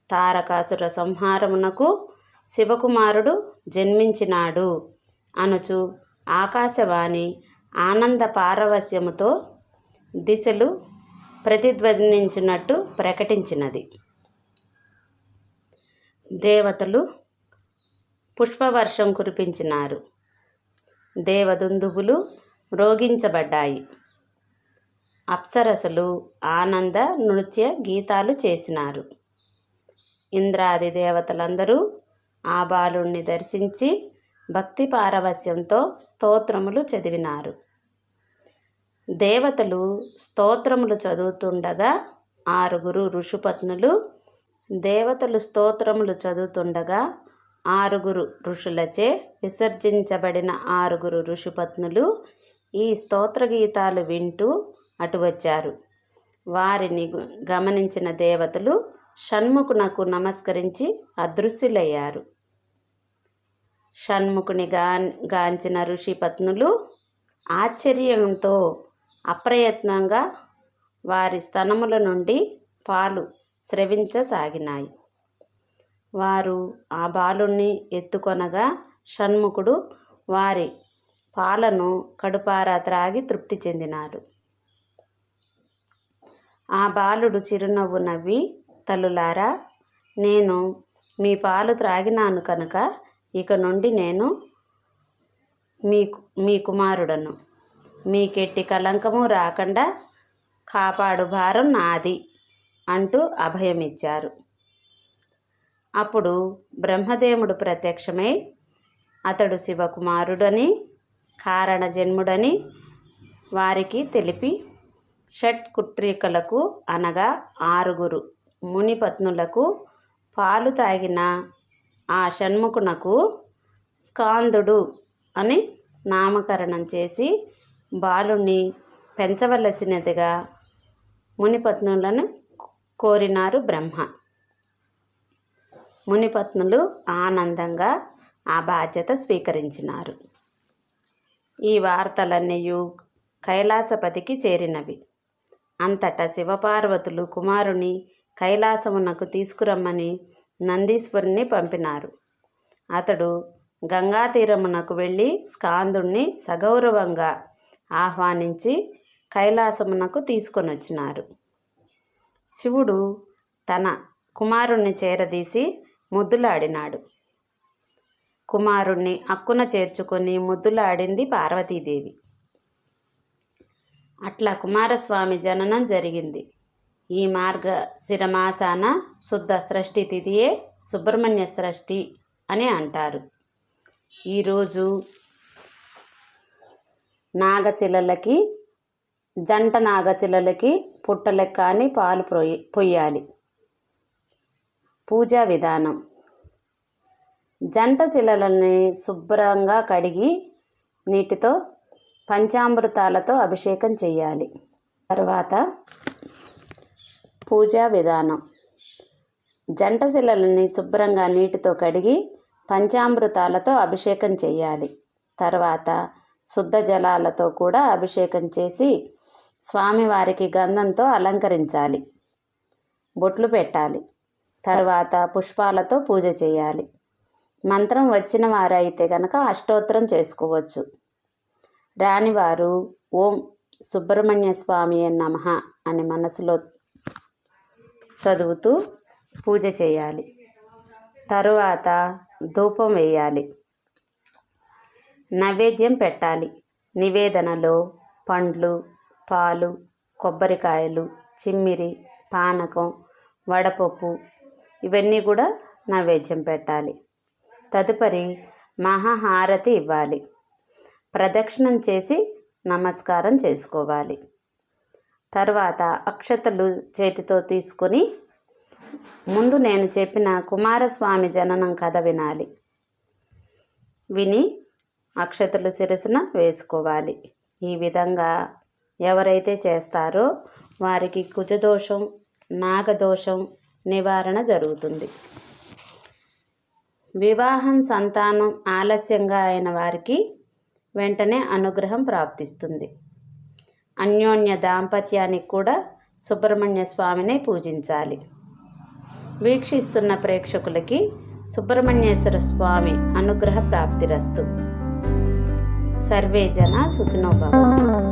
తారకాసుర సంహారమునకు శివకుమారుడు జన్మించినాడు అనుచు ఆకాశవాణి ఆనంద పారవస్యముతో దిశలు ప్రతిధ్వనించినట్టు ప్రకటించినది. దేవతలు పుష్పవర్షం కురిపించినారు. దేవదుందుబులు మ్రోగించబడ్డాయి. అప్సరసలు ఆనంద నృత్య గీతాలు చేసినారు. ఇంద్రాది దేవతలందరూ ఆ బాలుణ్ణి దర్శించి భక్తి పారవస్యంతో స్తోత్రములు చదివినారు. దేవతలు స్తోత్రములు చదువుతుండగా ఆరుగురు ఋషులచే విసర్జించబడిన 6 ఋషిపత్నులు ఈ స్తోత్రగీతాలు వింటూ అటు వచ్చారు. వారిని గమనించిన దేవతలు షణ్ముఖునకు నమస్కరించి అదృశ్యులయ్యారు. షణ్ముఖుని గాంచిన ఋషిపత్నులు ఆశ్చర్యంతో అప్రయత్నంగా వారి స్తనముల నుండి పాలు స్రవించసాగినాయి. వారు ఆ బాలుణ్ణి ఎత్తుకొనగా షణ్ముఖుడు వారి పాలను కడుపారా త్రాగి తృప్తి చెందినాడు. ఆ బాలుడు చిరునవ్వు నవ్వి, తల్లులారా, నేను మీ పాలు త్రాగినాను కనుక ఇక నుండి నేను మీ కుమారుడను. మీకెట్టి కలంకము రాకుండా కాపాడు భారం నాది అంటూ అభయమిచ్చారు. అప్పుడు బ్రహ్మదేవుడు ప్రత్యక్షమై అతడు శివకుమారుడని కారణజన్ముడని వారికి తెలిపి షట్కుత్రికలకు అనగా 6 మునిపత్నులకు పాలు తాగిన ఆ షణ్ముఖునకు స్కాందుడు అని నామకరణం చేసి బాలుణ్ణి పెంచవలసినదిగా మునిపత్నులను కోరినారు బ్రహ్మ. మునిపత్నులు ఆనందంగా ఆ బాధ్యత స్వీకరించినారు. ఈ వార్తలన్నీ కైలాసపతికి చేరినవి. అంతటా శివపార్వతులు కుమారుని కైలాసమునకు తీసుకురమ్మని నందీశ్వరుని పంపినారు. అతడు గంగా తీరమునకు వెళ్ళి స్కాందుణ్ణి సగౌరవంగా ఆహ్వానించి కైలాసమునకు తీసుకొనొచ్చినారు. శివుడు తన కుమారుణ్ణి చేరదీసి ముద్దులాడినాడు. కుమారుణ్ణి అక్కున చేర్చుకొని ముద్దులాడింది పార్వతీదేవి. అట్లా కుమారస్వామి జననం జరిగింది. ఈ మార్గశిరమాసాన శుద్ధ షష్ఠి తిథియే సుబ్రహ్మణ్య షష్ఠి అని అంటారు. ఈరోజు నాగశిలలకి జంట నాగశిలలకి పుట్టలెక్క అని పాలు పొయ్యాలి. పూజా విధానం: జంట శిలలని శుభ్రంగా కడిగి నీటితో పంచామృతాలతో అభిషేకం చేయాలి. తర్వాత పూజా విధానం: జంట శిలలని శుభ్రంగా నీటితో కడిగి పంచామృతాలతో అభిషేకం చేయాలి. తర్వాత శుద్ధ జలాలతో కూడా అభిషేకం చేసి స్వామివారికి గంధంతో అలంకరించాలి. బొట్లు పెట్టాలి. తర్వాత పుష్పాలతో పూజ చేయాలి. మంత్రం వచ్చిన వారైతే కనుక అష్టోత్తరం చేసుకోవచ్చు. రానివారు ఓం సుబ్రహ్మణ్య స్వామియే నమః అని మనసులో చదువుతూ పూజ చేయాలి. తరువాత ధూపం వేయాలి. నైవేద్యం పెట్టాలి. నివేదనలో పండ్లు, పాలు, కొబ్బరికాయలు, చిమ్మిరి, పానకం, వడపప్పు ఇవన్నీ కూడా నైవేద్యం పెట్టాలి. తదుపరి మహాహారతి ఇవ్వాలి. ప్రదక్షిణం చేసి నమస్కారం చేసుకోవాలి. తర్వాత అక్షతలు చేతితో తీసుకొని ముందు నేను చెప్పిన కుమారస్వామి జననం కథ వినాలి. విని అక్షతలు శిరసున వేసుకోవాలి. ఈ విధంగా ఎవరైతే చేస్తారో వారికి కుజదోషం, నాగదోషం నివారణ జరుగుతుంది. వివాహం, సంతానం ఆలస్యంగా అయిన వారికి వెంటనే అనుగ్రహం ప్రాప్తిస్తుంది. అన్యోన్య దాంపత్యానికి కూడా సుబ్రహ్మణ్య స్వామిని పూజించాలి. వీక్షిస్తున్న ప్రేక్షకులకి సుబ్రహ్మణ్యేశ్వర స్వామి అనుగ్రహ ప్రాప్తిరస్తు. సర్వే జన సుఖినో భవంతు.